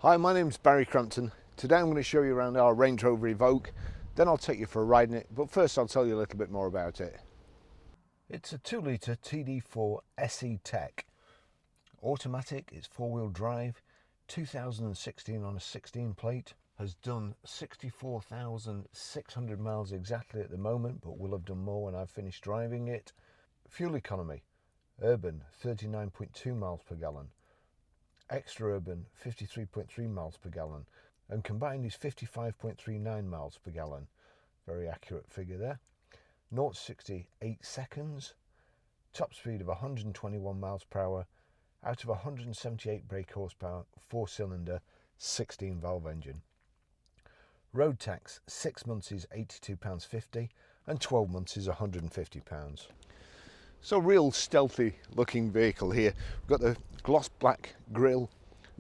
Hi, my name's Barry Crampton. Today I'm going to show you around our Range Rover Evoque, then I'll take you for a ride in it, but first I'll tell you a little bit more about it. It's a 2-litre TD4 SE Tech. Automatic, it's 4-wheel drive, 2016 on a 16 plate, has done 64,600 miles exactly at the moment, but will have done more when I've finished driving it. Fuel economy, urban 39.2 miles per gallon. Extra urban 53.3 miles per gallon, and combined is 55.39 miles per gallon. Very accurate figure there. 0 to 60 8 seconds, top speed of 121 miles per hour, out of 178 brake horsepower, 4-cylinder 16 valve engine. Road tax 6 months is £82.50 and 12 months is £150. So real stealthy looking vehicle here. We've got the gloss black grille,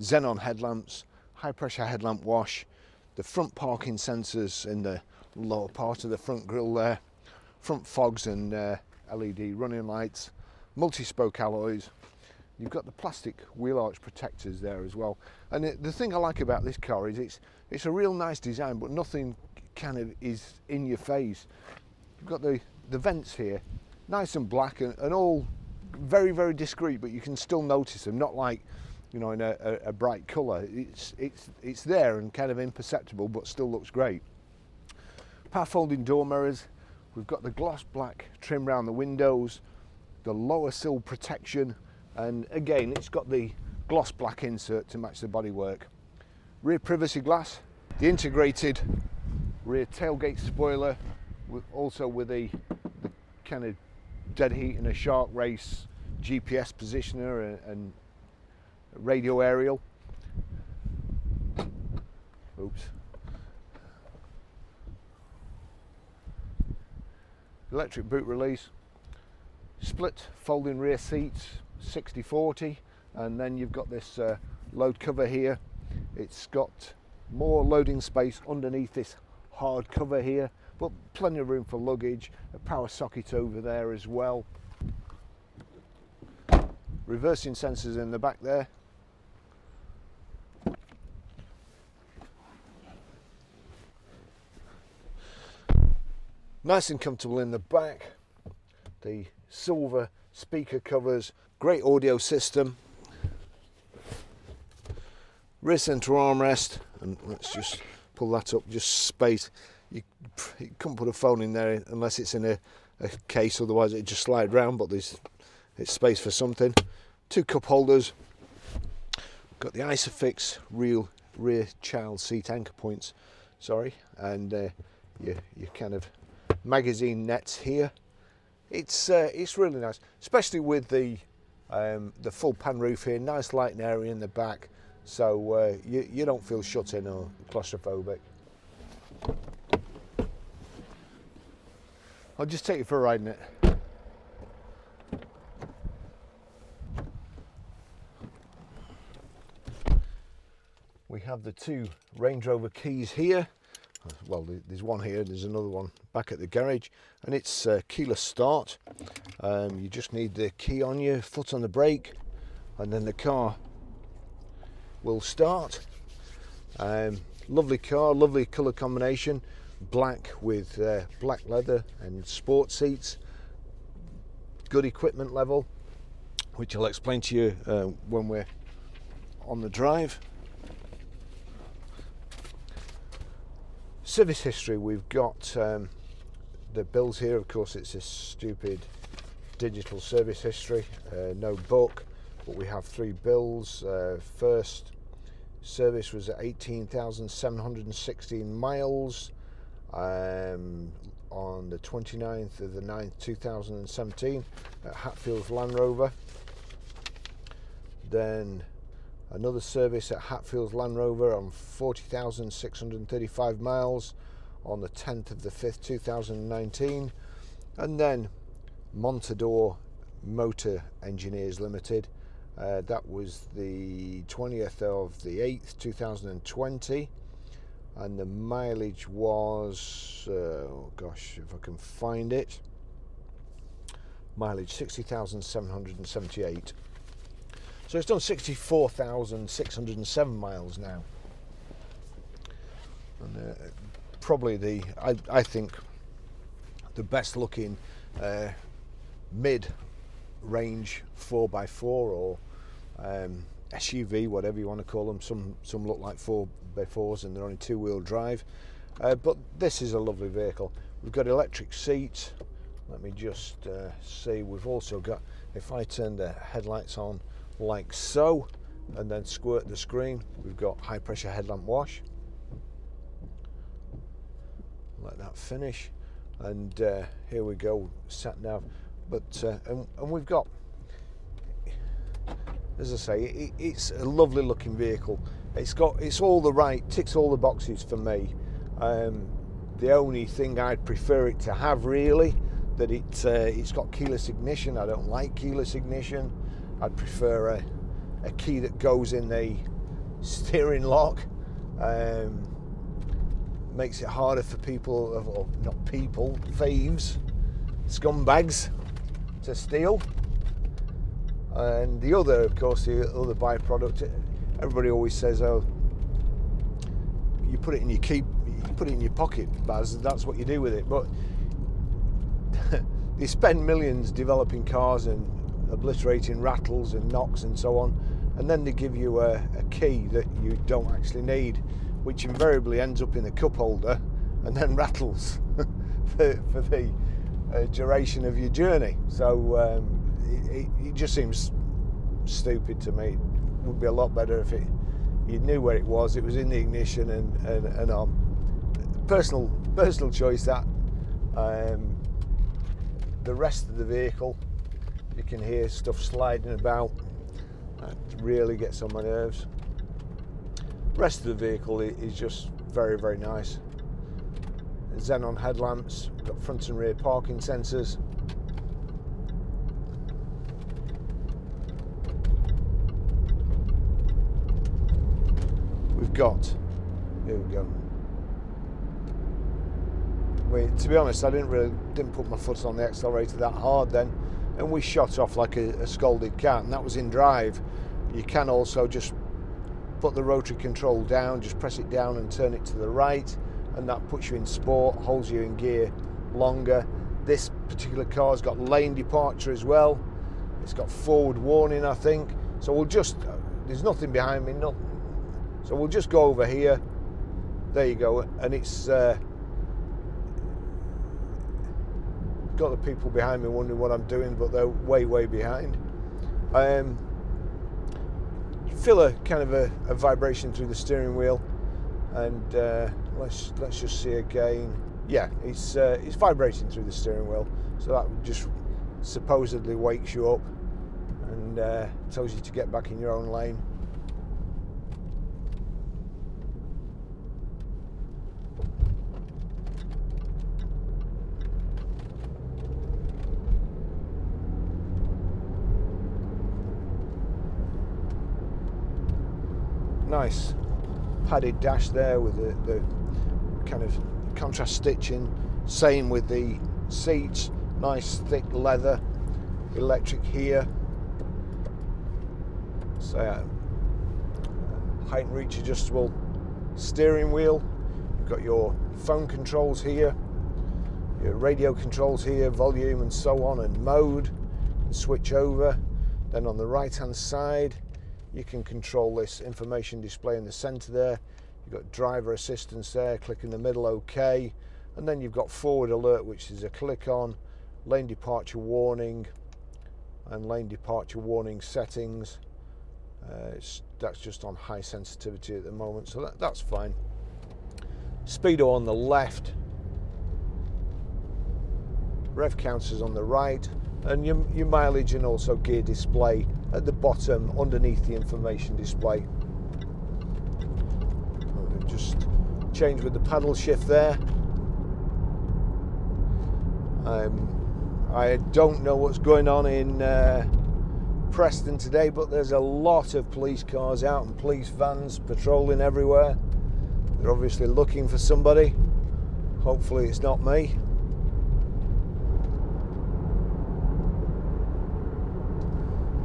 xenon headlamps, high pressure headlamp wash, the front parking sensors in the lower part of the front grille there, front fogs and LED running lights, multi-spoke alloys. You've got the plastic wheel arch protectors there as well. And the thing I like about this car is it's a real nice design, but nothing kind of is in your face. You've got the vents here, nice and black and all very, very discreet, but you can still notice them, not like, you know, in a bright colour. It's there and kind of imperceptible, but still looks great. Power folding door mirrors. We've got the gloss black trim around the windows, the lower sill protection, and again it's got the gloss black insert to match the bodywork. Rear privacy glass, the integrated rear tailgate spoiler, also with the kind of dead heat and a shark race GPS positioner and radio aerial. Oops. Electric boot release, split folding rear seats, 60/40, and then you've got this load cover here. It's got more loading space underneath this hard cover here, but plenty of room for luggage, a power socket over there as well. Reversing sensors in the back there. Nice and comfortable in the back. The silver speaker covers, great audio system. Rear center armrest, and let's just pull that up, just space. You couldn't put a phone in there unless it's in a case, otherwise it'd just slide around, but it's space for something. 2 cup holders. Got the Isofix rear child seat anchor points, sorry, and your kind of magazine nets here. It's really nice, especially with the full pan roof here. Nice lighting area in the back, so you don't feel shut in or claustrophobic. I'll just take you for a ride in it. We have the 2 Range Rover keys here. Well, there's one here, there's another one back at the garage, and it's keyless start. You just need the key on your foot on the brake, and then the car will start. Lovely car, lovely colour combination, black with black leather and sport seats. Good equipment level, which I'll explain to you when we're on the drive. Service history, we've got the bills here. Of course, it's a stupid digital service history, no book, but we have 3 bills. First service was at 18,716 miles on the 29th of the 9th 2017 at Hatfield Land Rover. Then another service at Hatfield Land Rover on 40,635 miles on the 10th of the 5th 2019, and then Montador Motor Engineers Limited, that was the 20th of the 8th 2020, and the mileage was oh gosh, if I can find it, mileage 60,778. So it's done 64,607 miles now. And probably I think the best looking mid-range 4x4 or SUV, whatever you want to call them. Some look like 4x4s and they're only two-wheel drive. But this is a lovely vehicle. We've got electric seats. Let me just see. We've also got, if I turn the headlights on like so and then squirt the screen, we've got high pressure headlamp wash. Let that finish, and here we go, sat nav. But and we've got, as I say, it's a lovely looking vehicle. Ticks all the boxes for me. The only thing I'd prefer it to have, really, that it's got keyless ignition. I don't like keyless ignition. I'd prefer a key that goes in the steering lock. Makes it harder for people, or not people, thieves, scumbags, to steal. And the other, of course, the other byproduct, everybody always says, oh, you put it in your pocket, Baz, that's what you do with it. But they spend millions developing cars and obliterating rattles and knocks and so on, and then they give you a key that you don't actually need, which invariably ends up in the cup holder and then rattles for the duration of your journey. So it just seems stupid to me. It would be a lot better if you knew where it was in the ignition and on. Personal choice that. The rest of the vehicle, you can hear stuff sliding about. That really gets on my nerves. Rest of the vehicle is just very, very nice. Xenon headlamps, got front and rear parking sensors. We've got, here we go. To be honest, I didn't put my foot on the accelerator that hard then, and we shot off like a scolded cat, and that was in drive. You can also just put the rotary control down, just press it down and turn it to the right, and that puts you in sport, holds you in gear longer. This particular car's got lane departure as well. It's got forward warning, I think. So there's nothing behind me, so we'll just go over here. There you go, and it's got the people behind me wondering what I'm doing, but they're way behind. Feel a kind of a vibration through the steering wheel, and let's just see again. Yeah, it's vibrating through the steering wheel, so that just supposedly wakes you up and tells you to get back in your own lane. Nice padded dash there with the kind of contrast stitching. Same with the seats, nice thick leather, electric here. So height and reach adjustable steering wheel. You've got your phone controls here, your radio controls here, volume and so on, and mode, and switch over. Then on the right hand side you can control this information display in the center there. You've got driver assistance there, click in the middle, OK, and then you've got forward alert, which is a click on, lane departure warning, and lane departure warning settings. That's just on high sensitivity at the moment, so that's fine. Speedo on the left, rev counters on the right, and your mileage and also gear display at the bottom underneath the information display. Just change with the paddle shift there. I don't know what's going on in Preston today, but there's a lot of police cars out and police vans patrolling everywhere. They're obviously looking for somebody. Hopefully it's not me.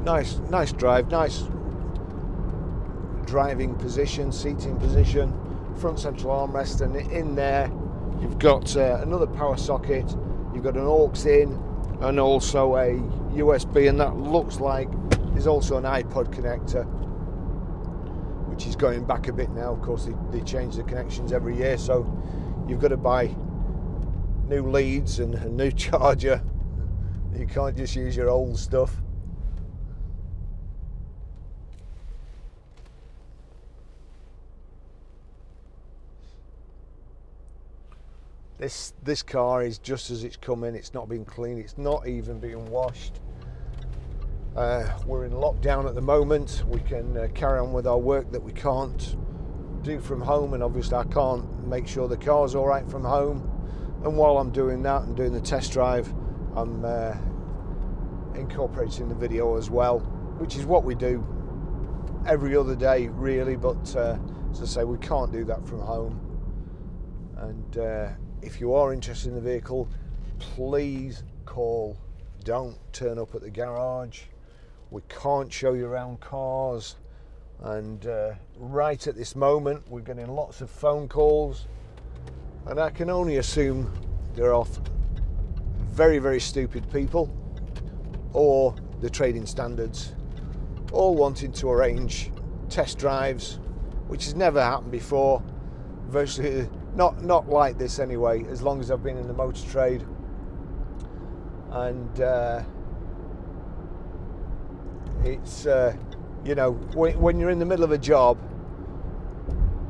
Nice drive, nice driving position, seating position, front central armrest, and in there you've got another power socket, you've got an aux in, and also a USB, and that looks like there's also an iPod connector, which is going back a bit now. Of course, they change the connections every year, so you've got to buy new leads and a new charger. You can't just use your old stuff. This car is just as it's coming. It's not been cleaned. It's not even being washed. We're in lockdown at the moment. We can carry on with our work that we can't do from home, and obviously I can't make sure the car's all right from home. And while I'm doing that and doing the test drive, I'm incorporating the video as well, which is what we do every other day really, but as I say, we can't do that from home. And if you are interested in the vehicle, please call. Don't turn up at the garage. We can't show you around cars. And right at this moment, we're getting lots of phone calls, and I can only assume they're off very, very stupid people, or the trading standards, all wanting to arrange test drives, which has never happened before. Virtually not like this anyway, as long as I've been in the motor trade. And it's you know, when you're in the middle of a job,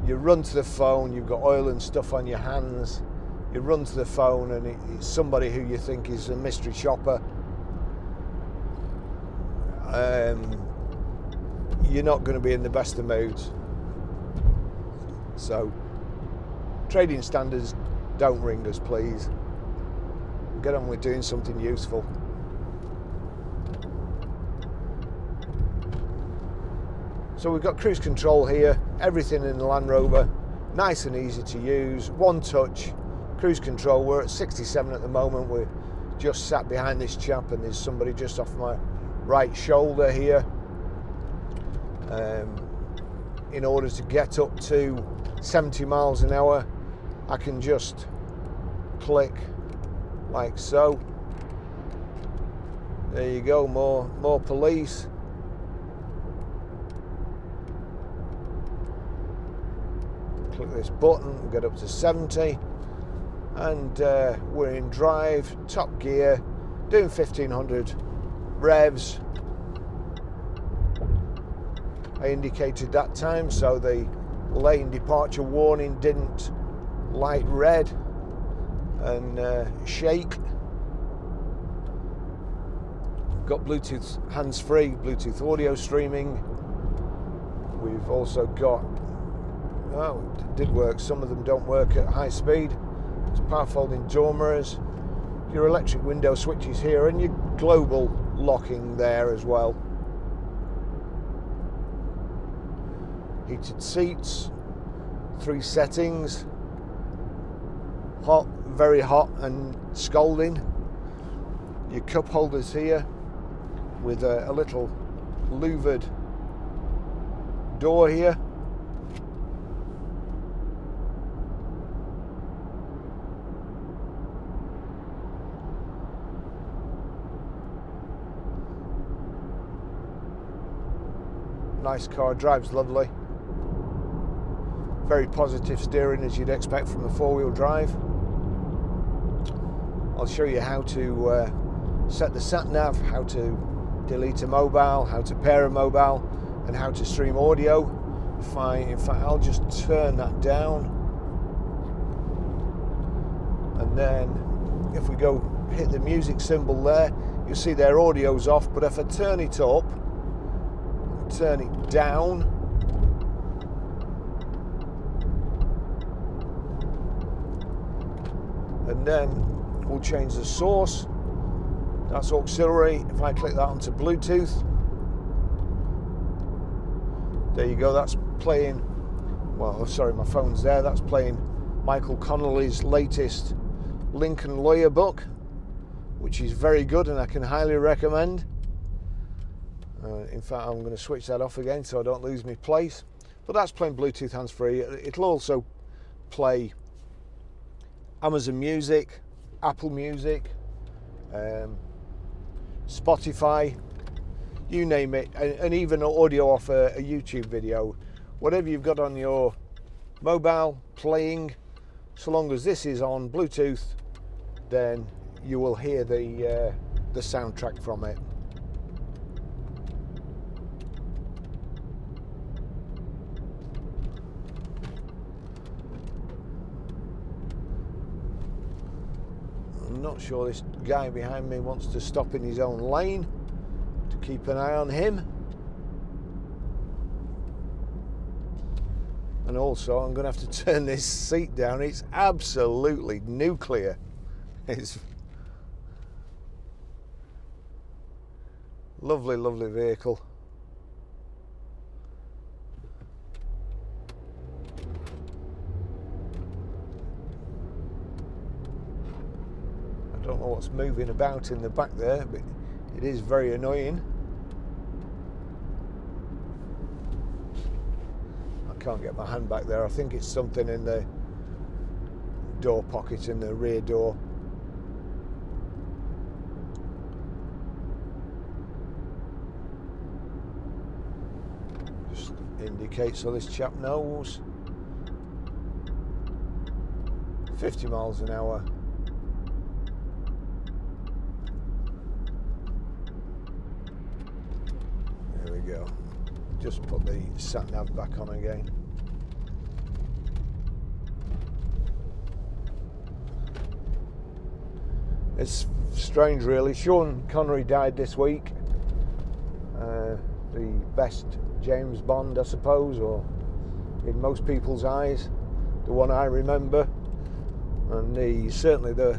you run to the phone, you've got oil and stuff on your hands, you run to the phone, and it's somebody who you think is a mystery shopper. You're not going to be in the best of moods. So trading standards, don't ring us, please. Get on with doing something useful. So we've got cruise control here, everything in the Land Rover, nice and easy to use, one touch cruise control. We're at 67 at the moment. We're just sat behind this chap, and there's somebody just off my right shoulder here. In order to get up to 70 miles an hour, I can just click like so. There you go, more police. Click this button, get up to 70, and we're in drive, top gear, doing 1500 revs. I indicated that time, so the lane departure warning didn't light red and shake. Got Bluetooth hands-free, Bluetooth audio streaming. We've also got, oh, it did work, some of them don't work at high speed. It's power folding door mirrors, your electric window switches here, and your global locking there as well. Heated seats, 3 settings, hot, very hot and scalding. Your cup holders here with a little louvered door here. Nice car, drives lovely. Very positive steering, as you'd expect from a 4-wheel drive. I'll show you how to set the sat-nav, how to delete a mobile, how to pair a mobile, and how to stream audio. In fact, I'll just turn that down. And then if we go hit the music symbol there, you'll see their audio's off, but if I turn it up, turn it down, and then we'll change the source. That's auxiliary. If I click that onto Bluetooth, there you go, that's playing, well, sorry, my phone's there, that's playing Michael Connolly's latest Lincoln Lawyer book, which is very good and I can highly recommend. In fact, I'm going to switch that off again so I don't lose my place. But that's playing Bluetooth hands-free. It'll also play Amazon Music, Apple Music, Spotify, you name it, and even audio off a YouTube video. Whatever you've got on your mobile playing, so long as this is on Bluetooth, then you will hear the soundtrack from it. I'm not sure this guy behind me wants to stop in his own lane, to keep an eye on him. And also I'm going to have to turn this seat down. It's absolutely nuclear. It's lovely, lovely vehicle. I don't know what's moving about in the back there, but it is very annoying. I can't get my hand back there. I think it's something in the door pocket in the rear door. Just indicates so this chap knows. 50 miles an hour. There we go. Just put the sat nav back on again. It's strange, really. Sean Connery died this week. The best James Bond, I suppose, or in most people's eyes, the one I remember, and certainly the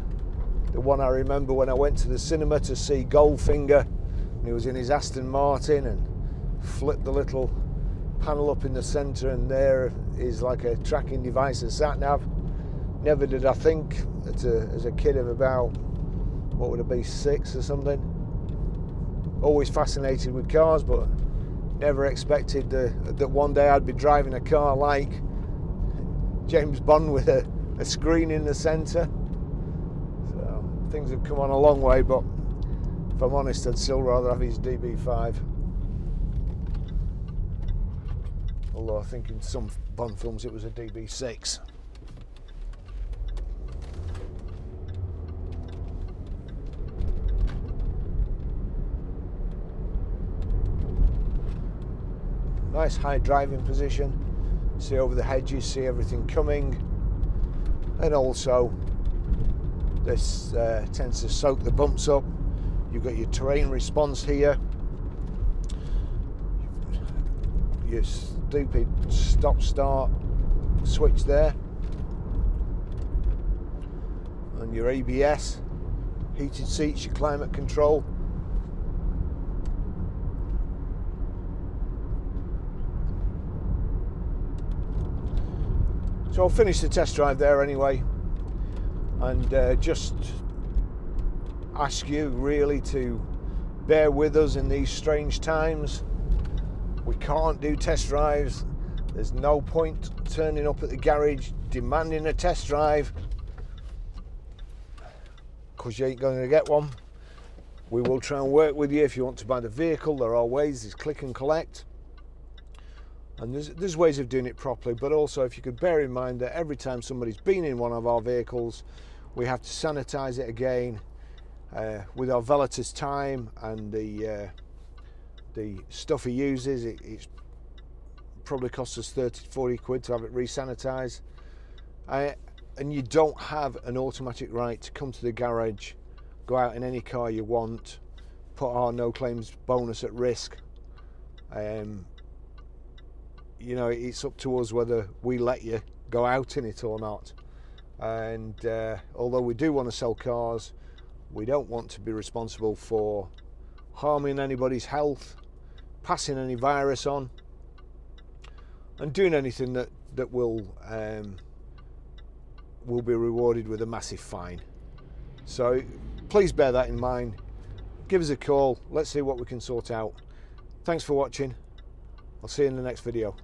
one I remember when I went to the cinema to see Goldfinger, and he was in his Aston Martin and flipped the little panel up in the centre, and there is like a tracking device, a sat nav. Never did I think as a kid of about, what would it be, 6 or something. Always fascinated with cars, but never expected that one day I'd be driving a car like James Bond with a screen in the centre. So things have come on a long way, but if I'm honest, I'd still rather have his DB5. Although I think in some Bond films it was a DB6. Nice high driving position, see over the hedges, see everything coming, and also this tends to soak the bumps up. You've got your terrain response here, your stupid stop start switch there, and your ABS, heated seats, your climate control. So I'll finish the test drive there anyway, and just ask you really to bear with us in these strange times. We can't do test drives. There's no point turning up at the garage demanding a test drive, because you ain't going to get one. We will try and work with you if you want to buy the vehicle. There are ways. There's click and collect. And there's ways of doing it properly, but also if you could bear in mind that every time somebody's been in one of our vehicles, we have to sanitize it again with our valeter's time and the stuff he uses. It's probably costs us 30 to 40 quid to have it re-sanitized. And you don't have an automatic right to come to the garage, go out in any car you want, put our no claims bonus at risk. You know, it's up to us whether we let you go out in it or not. And although we do want to sell cars, we don't want to be responsible for harming anybody's health, passing any virus on, and doing anything that will be rewarded with a massive fine. So please bear that in mind. Give us a call. Let's see what we can sort out. Thanks for watching. I'll see you in the next video.